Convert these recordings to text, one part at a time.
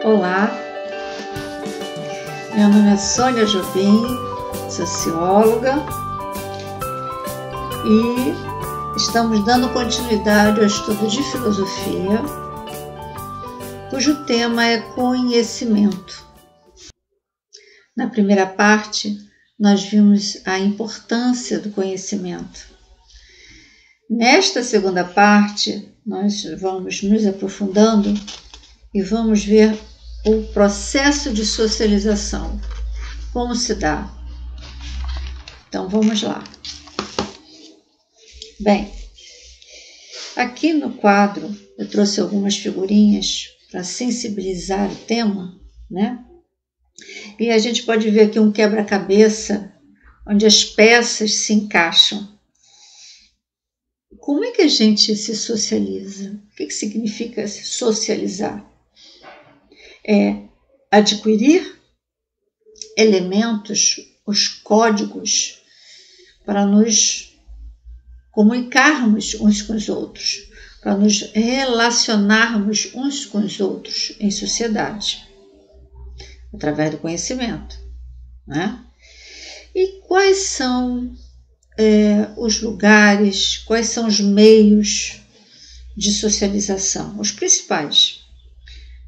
Olá, meu nome é Sônia Jobim, socióloga, e estamos dando continuidade ao estudo de filosofia, cujo tema é conhecimento. Na primeira parte, nós vimos a importância do conhecimento. Nesta segunda parte, nós vamos nos aprofundando e vamos ver o processo de socialização, como se dá. Então, vamos lá. Bem, aqui no quadro eu trouxe algumas figurinhas para sensibilizar o tema, né? E a gente pode ver aqui um quebra-cabeça, onde as peças se encaixam. Como é que a gente se socializa? O que significa se socializar? É adquirir elementos, os códigos, para nos comunicarmos uns com os outros, para nos relacionarmos uns com os outros em sociedade, através do conhecimento, né? E quais são os lugares, quais são os meios de socialização? Os principais: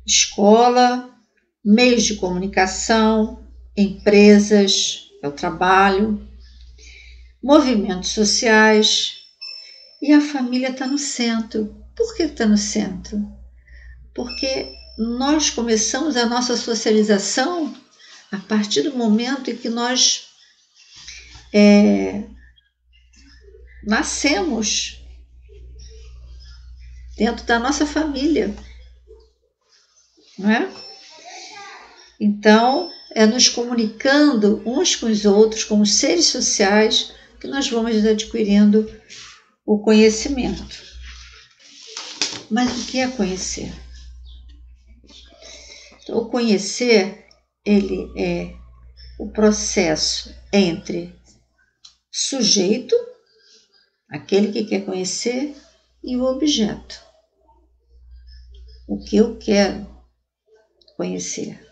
escola, meios de comunicação, empresas, o trabalho, movimentos sociais, e a família está no centro. Por que está no centro? Porque nós começamos a nossa socialização a partir do momento em que nós nascemos dentro da nossa família, não é? Então, é nos comunicando uns com os outros, como seres sociais, que nós vamos adquirindo o conhecimento. Mas o que é conhecer? Então, o conhecer, ele é o processo entre sujeito, aquele que quer conhecer, e o objeto, o que eu quero conhecer.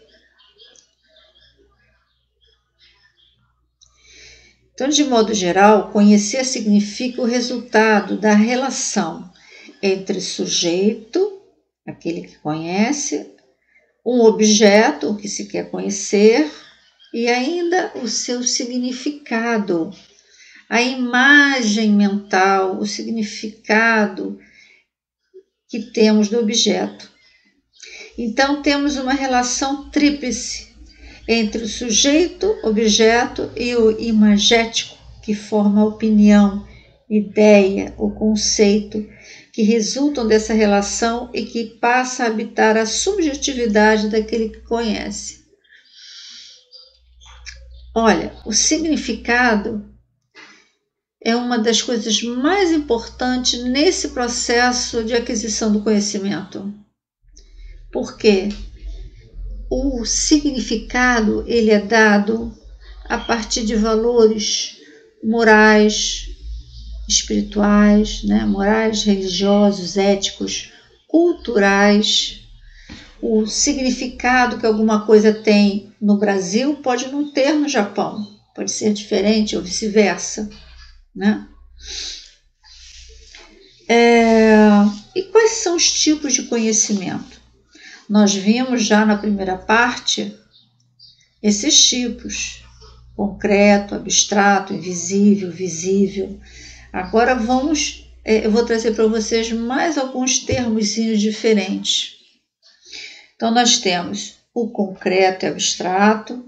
Então, de modo geral, conhecer significa o resultado da relação entre sujeito, aquele que conhece, um objeto, o que se quer conhecer, e ainda o seu significado, a imagem mental, o significado que temos do objeto. Então, temos uma relação tríplice entre o sujeito, objeto e o imagético, que forma a opinião, ideia, o conceito, que resultam dessa relação e que passa a habitar a subjetividade daquele que conhece. Olha, o significado é uma das coisas mais importantes nesse processo de aquisição do conhecimento. Porque o significado, ele é dado a partir de valores morais, espirituais, né? Morais, religiosos, éticos, culturais. O significado que alguma coisa tem no Brasil pode não ter no Japão, pode ser diferente ou vice-versa, né? E quais são os tipos de conhecimento? Nós vimos já na primeira parte esses tipos: concreto, abstrato, invisível, visível. Agora eu vou trazer para vocês mais alguns termos diferentes. Então, nós temos o concreto e abstrato.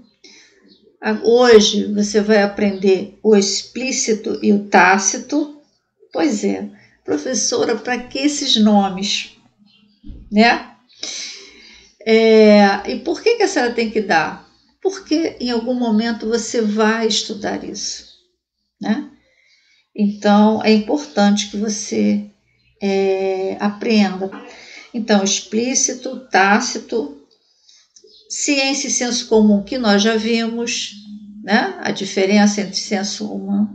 Hoje você vai aprender o explícito e o tácito. Pois é, professora, para que esses nomes, né? E por que a senhora tem que dar? Porque em algum momento você vai estudar isso, né? Então, é importante que você aprenda. Então, explícito, tácito, ciência e senso comum, que nós já vimos, né? A diferença entre senso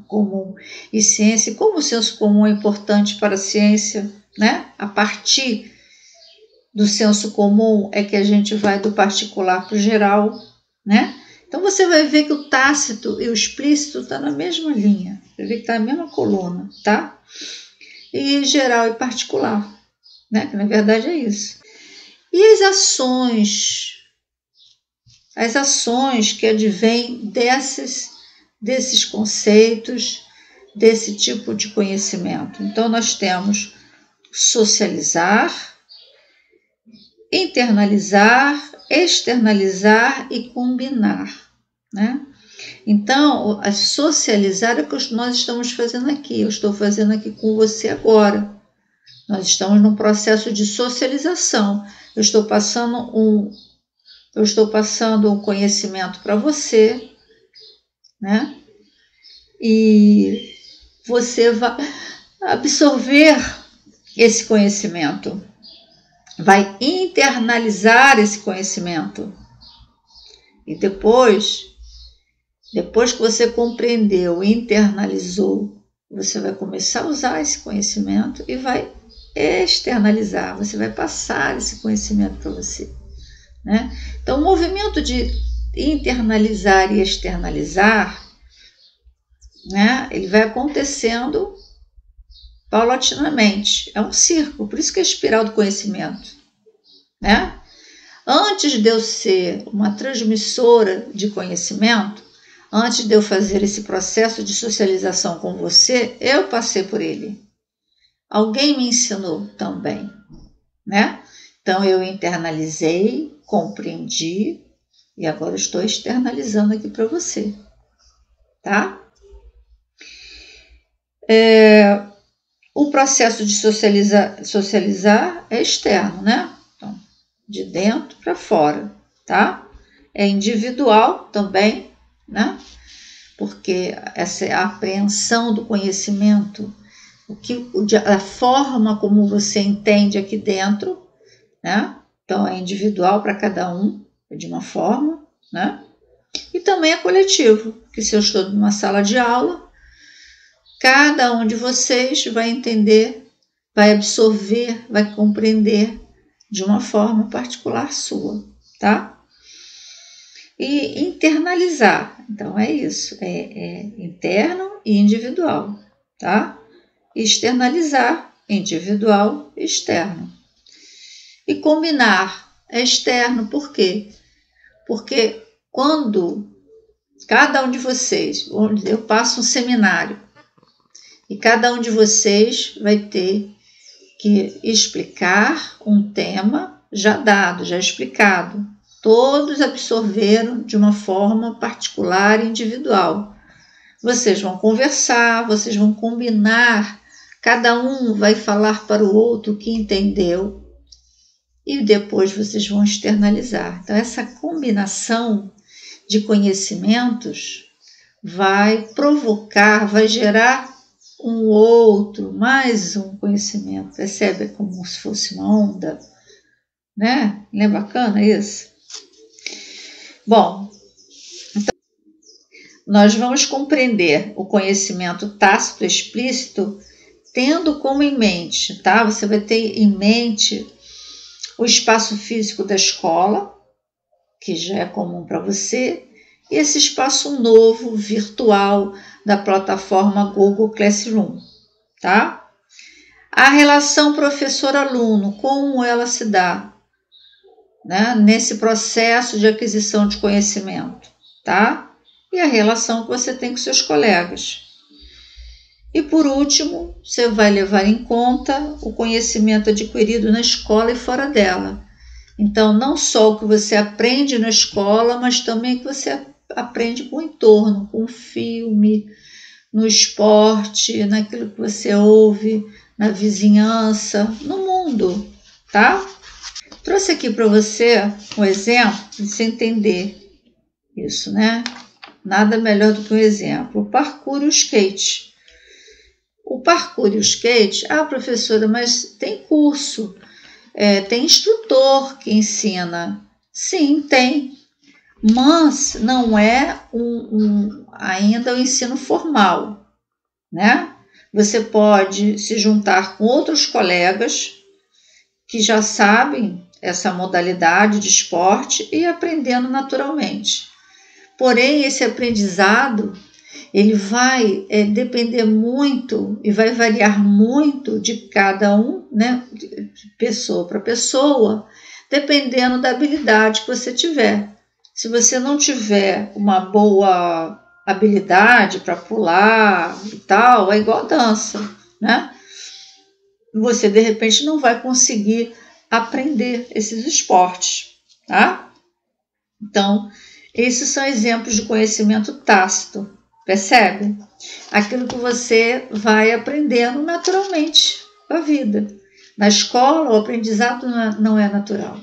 comum e ciência, e como o senso comum é importante para a ciência, né? A partir do senso comum é que a gente vai do particular para o geral, né? Então você vai ver que o tácito e o explícito estão na mesma linha, vai ver que está na mesma coluna, tá? E geral e particular, né? Que na verdade é isso. E as ações que advêm desses conceitos, desse tipo de conhecimento. Então nós temos socializar, internalizar, externalizar e combinar, né? Então, a socializar é o que nós estamos fazendo aqui, eu estou fazendo aqui com você agora. Nós estamos num processo de socialização. Eu estou passando um conhecimento para você, né? E você vai absorver esse conhecimento, vai internalizar esse conhecimento. E depois que você compreendeu, internalizou, você vai começar a usar esse conhecimento e vai externalizar, você vai passar esse conhecimento para você, né? Então, o movimento de internalizar e externalizar, né, ele vai acontecendo paulatinamente. É um círculo, por isso que é a espiral do conhecimento, né? Antes de eu ser uma transmissora de conhecimento, antes de eu fazer esse processo de socialização com você, eu passei por ele. Alguém me ensinou também, né? Então eu internalizei, compreendi e agora eu estou externalizando aqui para você, tá? O processo de socializar é externo, né? Então, de dentro para fora, tá? É individual também, né? Porque essa é a apreensão do conhecimento, a forma como você entende aqui dentro, né? Então é individual para cada um, de uma forma, né? E também é coletivo, que se eu estou numa sala de aula, cada um de vocês vai entender, vai absorver, vai compreender de uma forma particular sua, tá? E internalizar, então é isso, é interno e individual, tá? Externalizar, individual e externo. E combinar é externo, por quê? Porque quando cada um de vocês, eu passo um seminário, e cada um de vocês vai ter que explicar um tema já dado, já explicado. Todos absorveram de uma forma particular e individual. Vocês vão conversar, vocês vão combinar, cada um vai falar para o outro o que entendeu e depois vocês vão externalizar. Então, essa combinação de conhecimentos vai provocar, vai gerar um outro, mais um conhecimento, percebe? Como se fosse uma onda, né? Não é bacana isso? Bom, então, nós vamos compreender o conhecimento tácito e explícito tendo como em mente, tá? Você vai ter em mente o espaço físico da escola, que já é comum para você, e esse espaço novo, virtual, da plataforma Google Classroom, tá? A relação professor-aluno, como ela se dá, né, nesse processo de aquisição de conhecimento, tá? E a relação que você tem com seus colegas. E por último, você vai levar em conta o conhecimento adquirido na escola e fora dela. Então, não só o que você aprende na escola, mas também o que você aprende com o entorno, com o filme, no esporte, naquilo que você ouve, na vizinhança, no mundo, tá? Trouxe aqui para você um exemplo de você entender isso, né? Nada melhor do que um exemplo. O parkour e o skate. O parkour e o skate, professora, mas tem curso, tem instrutor que ensina. Sim, tem. Mas não é ainda o ensino formal, né? Você pode se juntar com outros colegas que já sabem essa modalidade de esporte e aprendendo naturalmente. Porém, esse aprendizado ele vai depender muito e vai variar muito de cada um, né, de pessoa para pessoa, dependendo da habilidade que você tiver. Se você não tiver uma boa habilidade para pular e tal, é igual dança, né? Você de repente não vai conseguir aprender esses esportes, tá? Então, esses são exemplos de conhecimento tácito, percebe? Aquilo que você vai aprendendo naturalmente com a vida. Na escola, o aprendizado não é natural,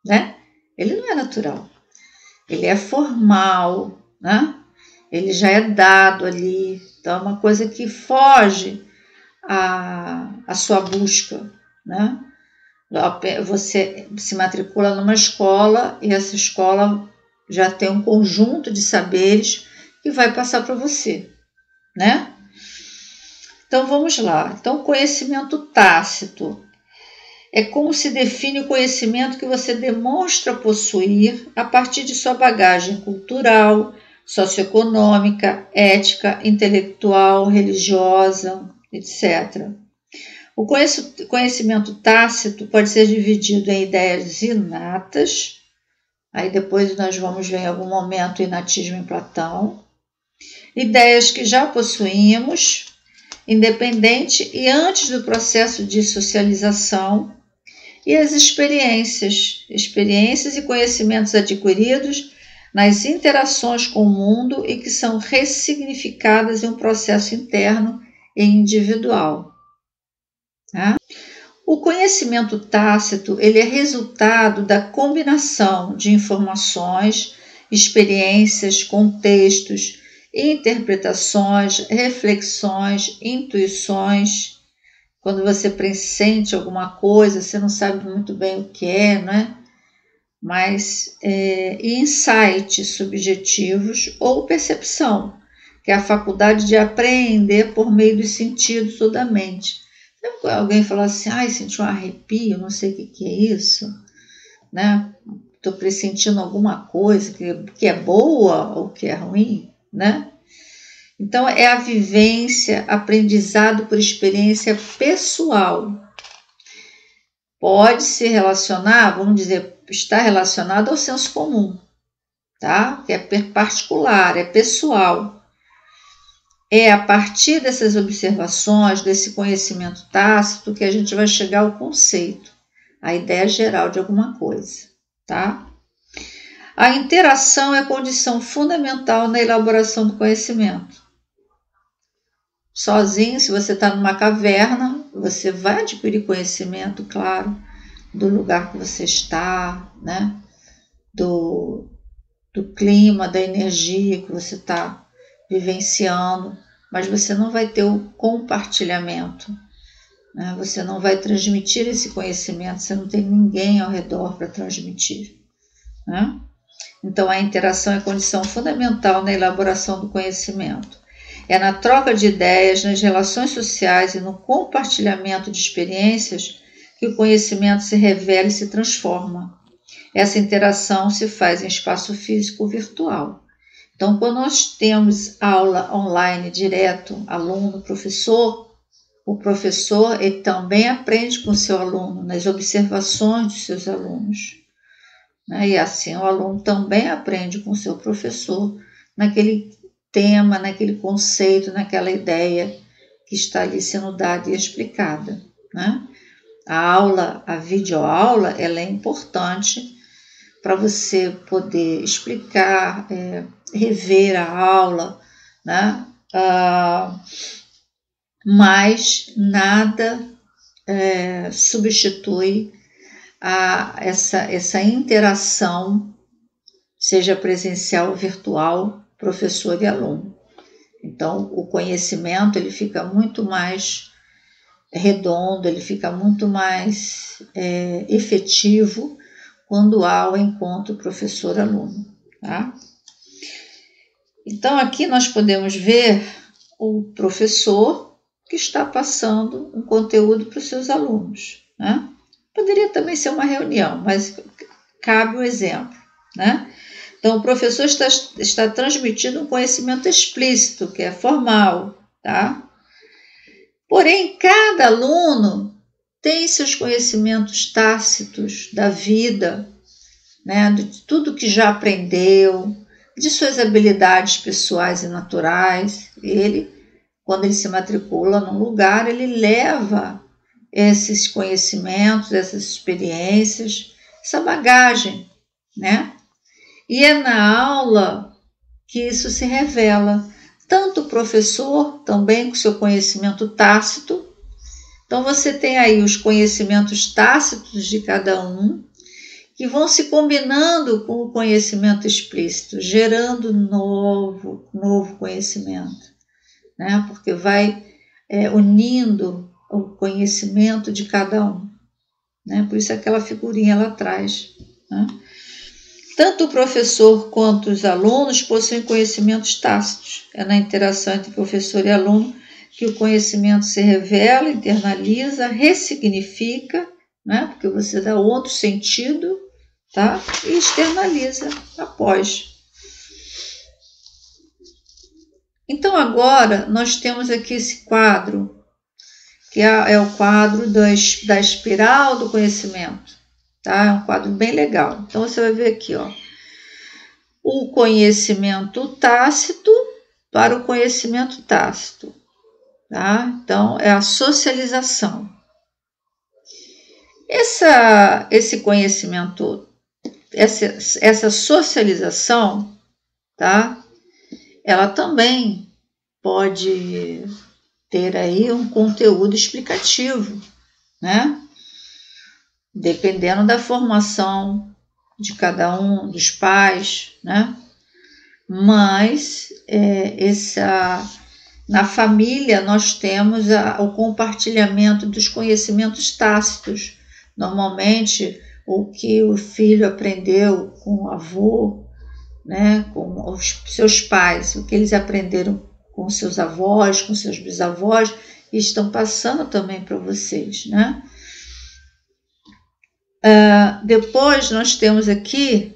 né? Ele não é natural. Ele é formal, né? Ele já é dado ali. Então, é uma coisa que foge à sua busca, né? Você se matricula numa escola e essa escola já tem um conjunto de saberes que vai passar para você, né? Então, vamos lá. Então, conhecimento tácito é como se define o conhecimento que você demonstra possuir a partir de sua bagagem cultural, socioeconômica, ética, intelectual, religiosa, etc. O conhecimento tácito pode ser dividido em ideias inatas, aí depois nós vamos ver em algum momento o inatismo em Platão, ideias que já possuímos, independente e antes do processo de socialização, e as experiências e conhecimentos adquiridos nas interações com o mundo e que são ressignificadas em um processo interno e individual. Tá? O conhecimento tácito ele é resultado da combinação de informações, experiências, contextos, interpretações, reflexões, intuições. Quando você pressente alguma coisa, você não sabe muito bem o que é, né? Mas insights subjetivos ou percepção, que é a faculdade de apreender por meio dos sentidos ou da mente. Sabe alguém falar assim, senti um arrepio, não sei o que é isso, né? Estou pressentindo alguma coisa que é boa ou que é ruim, né? Então, é a vivência, aprendizado por experiência pessoal. Pode se relacionar, vamos dizer, está relacionado ao senso comum, tá? Que é particular, é pessoal. É a partir dessas observações, desse conhecimento tácito, que a gente vai chegar ao conceito, a ideia geral de alguma coisa, tá? A interação é condição fundamental na elaboração do conhecimento. Sozinho, se você está numa caverna, você vai adquirir conhecimento, claro, do lugar que você está, né? Do clima, da energia que você está vivenciando, mas você não vai ter o compartilhamento, né? Você não vai transmitir esse conhecimento, você não tem ninguém ao redor para transmitir, né? Então, a interação é condição fundamental na elaboração do conhecimento. É na troca de ideias, nas relações sociais e no compartilhamento de experiências que o conhecimento se revela e se transforma. Essa interação se faz em espaço físico virtual. Então, quando nós temos aula online direto, aluno, professor, o professor ele também aprende com o seu aluno, nas observações dos seus alunos. Né? E assim o aluno também aprende com o seu professor naquele tema, naquele conceito, naquela ideia que está ali sendo dada e explicada, né? A videoaula, ela é importante para você poder explicar, rever a aula, né? Mas nada substitui essa interação, seja presencial ou virtual, professor e aluno. Então, o conhecimento ele fica muito mais redondo, ele fica muito mais efetivo quando há o encontro professor-aluno. Tá? Então, aqui nós podemos ver o professor que está passando um conteúdo para os seus alunos. Né? poderia também ser uma reunião, mas cabe o exemplo, né? Então, o professor está transmitindo um conhecimento explícito, que é formal, tá? Porém, cada aluno tem seus conhecimentos tácitos da vida, né? De tudo que já aprendeu, de suas habilidades pessoais e naturais. Quando ele se matricula num lugar, ele leva esses conhecimentos, essas experiências, essa bagagem, né? E é na aula que isso se revela. Tanto o professor, também com seu conhecimento tácito. Então, você tem aí os conhecimentos tácitos de cada um, que vão se combinando com o conhecimento explícito, gerando novo conhecimento, né? Porque vai unindo o conhecimento de cada um, né? Por isso aquela figurinha lá atrás, né? Tanto o professor quanto os alunos possuem conhecimentos tácitos. É na interação entre professor e aluno que o conhecimento se revela, internaliza, ressignifica, né? Porque você dá outro sentido, tá? E externaliza após. Então, agora, nós temos aqui esse quadro, que é o quadro da espiral do conhecimento, tá? É um quadro bem legal. Então, você vai ver aqui, ó, o conhecimento tácito para o conhecimento tácito, tá? Então, é a socialização. Esse conhecimento, essa socialização, tá? Ela também pode ter aí um conteúdo explicativo, né? Dependendo da formação de cada um dos pais, né? Mas na família nós temos o compartilhamento dos conhecimentos tácitos. Normalmente, o que o filho aprendeu com o avô, né, com os seus pais, o que eles aprenderam com seus avós, com seus bisavós, e estão passando também para vocês, né? Depois nós temos aqui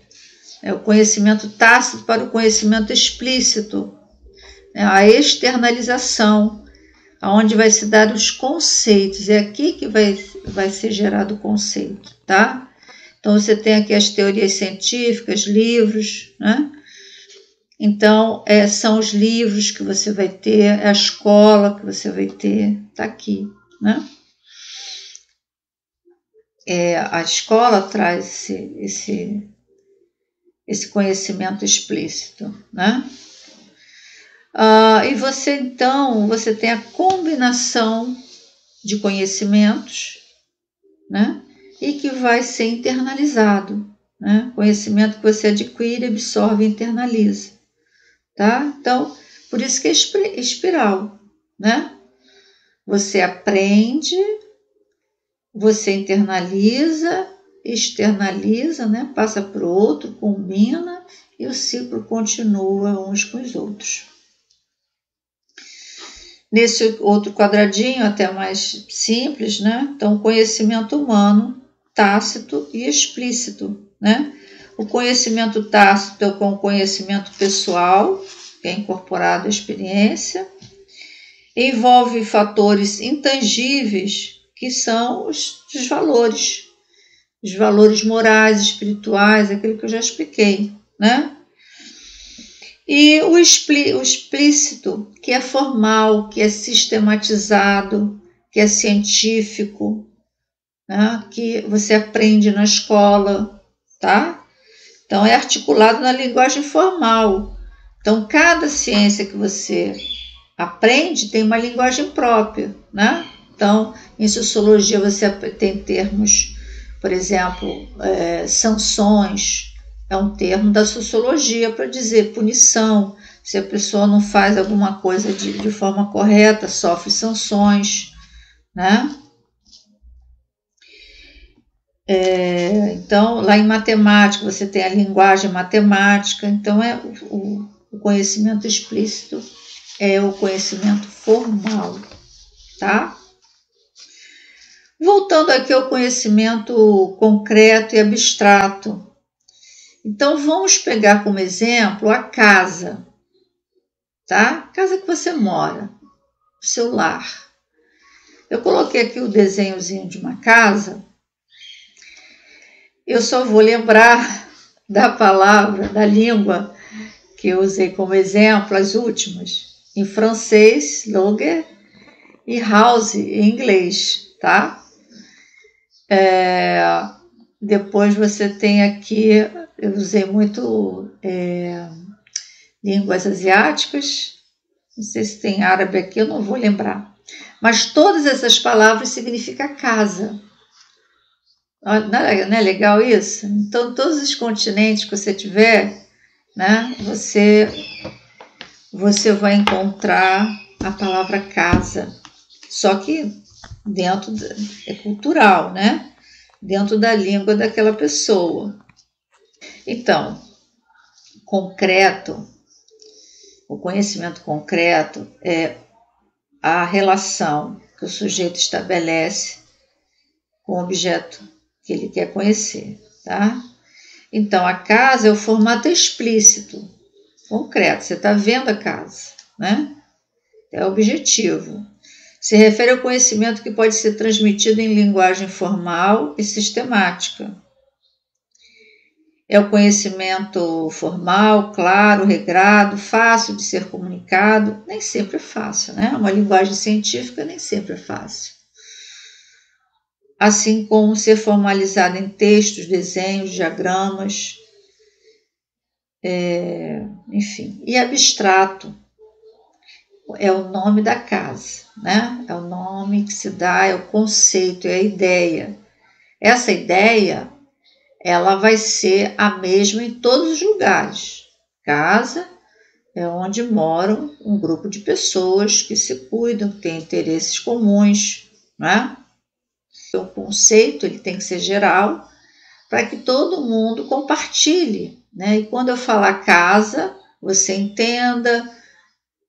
o conhecimento tácito para o conhecimento explícito, a externalização, onde vai se dar os conceitos, é aqui que vai ser gerado o conceito, tá? Então, você tem aqui as teorias científicas, livros, né? Então, são os livros que você vai ter, é a escola que você vai ter, tá aqui, né? A escola traz esse conhecimento explícito, né? E você tem a combinação de conhecimentos, né? E que vai ser internalizado, né? Conhecimento que você adquire, absorve e internaliza, tá? Então, por isso que é espiral, né? Você aprende, você internaliza, externaliza, né? Passa para o outro, combina e o ciclo continua uns com os outros. Nesse outro quadradinho, até mais simples, né? Então, conhecimento humano, tácito e explícito, né? O conhecimento tácito é o conhecimento pessoal, que é incorporado à experiência, envolve fatores intangíveis, que são os valores morais, espirituais, aquilo que eu já expliquei, né? E o explícito, que é formal, que é sistematizado, que é científico, né? Que você aprende na escola, tá? Então, é articulado na linguagem formal. Então, cada ciência que você aprende tem uma linguagem própria, né? Então, em sociologia você tem termos, por exemplo, sanções, é um termo da sociologia para dizer punição. Se a pessoa não faz alguma coisa de forma correta, sofre sanções, né? Então, lá em matemática, você tem a linguagem matemática. Então, o conhecimento explícito é o conhecimento formal, tá? Voltando aqui ao conhecimento concreto e abstrato. Então, vamos pegar como exemplo a casa, tá? A casa que você mora, o seu lar. Eu coloquei aqui o desenhozinho de uma casa. Eu só vou lembrar da palavra, da língua que eu usei como exemplo, as últimas, em francês, loger, e house em inglês, tá? Depois você tem aqui, eu usei muito línguas asiáticas, não sei se tem árabe aqui, eu não vou lembrar. Mas todas essas palavras significam casa. Não é legal isso? Então, todos os continentes que você tiver, né, você vai encontrar a palavra casa. Só que dentro é cultural, né? Dentro da língua daquela pessoa. Então, concreto, o conhecimento concreto é a relação que o sujeito estabelece com o objeto que ele quer conhecer, tá? Então, a casa é o formato explícito, concreto, você está vendo a casa, né? É objetivo. Se refere ao conhecimento que pode ser transmitido em linguagem formal e sistemática. É o conhecimento formal, claro, regrado, fácil de ser comunicado. Nem sempre é fácil, né? Uma linguagem científica nem sempre é fácil. Assim como ser formalizado em textos, desenhos, diagramas, enfim. E abstrato é o nome da casa, né? É o nome que se dá, é o conceito, é a ideia. Essa ideia, ela vai ser a mesma em todos os lugares. Casa é onde moram um grupo de pessoas que se cuidam, que têm interesses comuns, né? O conceito ele tem que ser geral para que todo mundo compartilhe, né? E quando eu falar casa, você entenda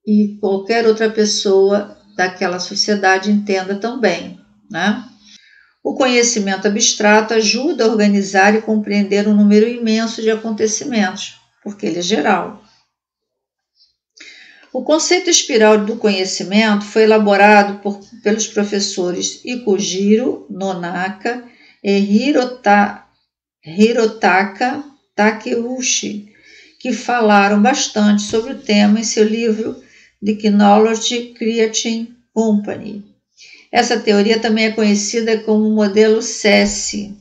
e qualquer outra pessoa daquela sociedade entenda também, né? O conhecimento abstrato ajuda a organizar e compreender um número imenso de acontecimentos, porque ele é geral. O conceito espiral do conhecimento foi elaborado pelos professores Ikujiro Nonaka e Hirotaka Takeuchi, que falaram bastante sobre o tema em seu livro The Knowledge Creating Company. Essa teoria também é conhecida como modelo SESI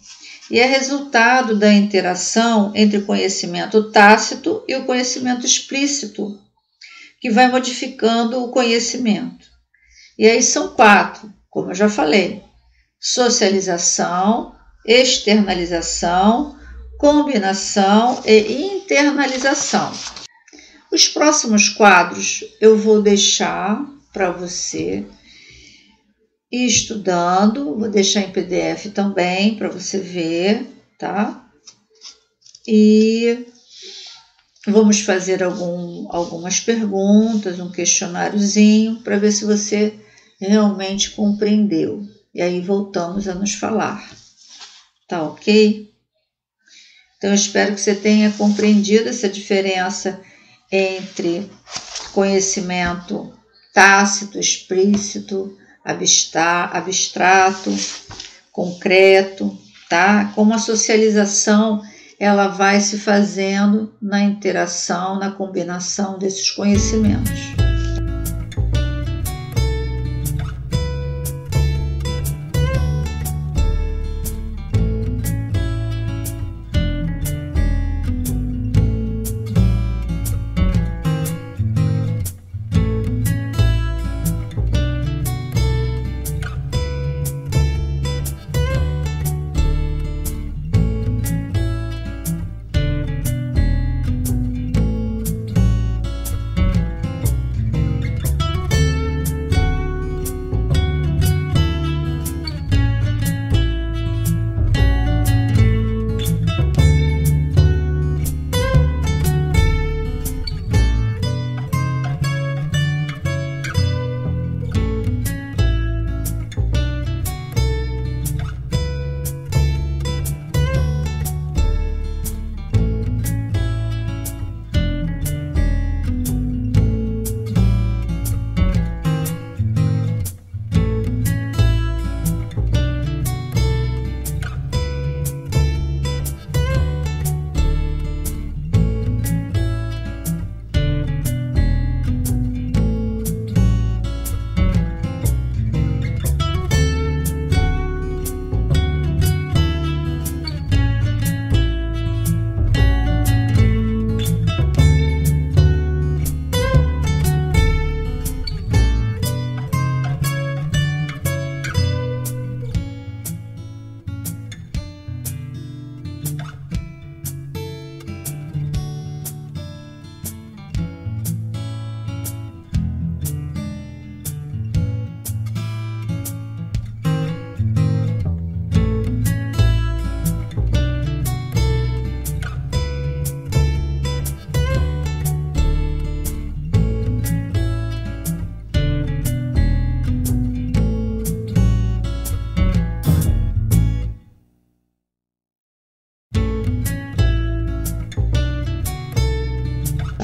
e é resultado da interação entre o conhecimento tácito e o conhecimento explícito, que vai modificando o conhecimento. E aí são 4, como eu já falei: socialização, externalização, combinação e internalização. Os próximos quadros eu vou deixar para você ir estudando, vou deixar em PDF também para você ver, tá? E vamos fazer algumas perguntas, um questionáriozinho, para ver se você realmente compreendeu. E aí voltamos a nos falar. Tá ok? Então, eu espero que você tenha compreendido essa diferença entre conhecimento tácito, explícito, abstrato, concreto, tá? Como a socialização ela vai se fazendo na interação, na combinação desses conhecimentos.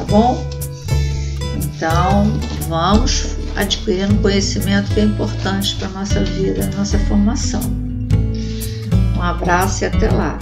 tá bom? Então, vamos adquirindo conhecimento que é importante para a nossa vida, nossa formação. Um abraço e até lá!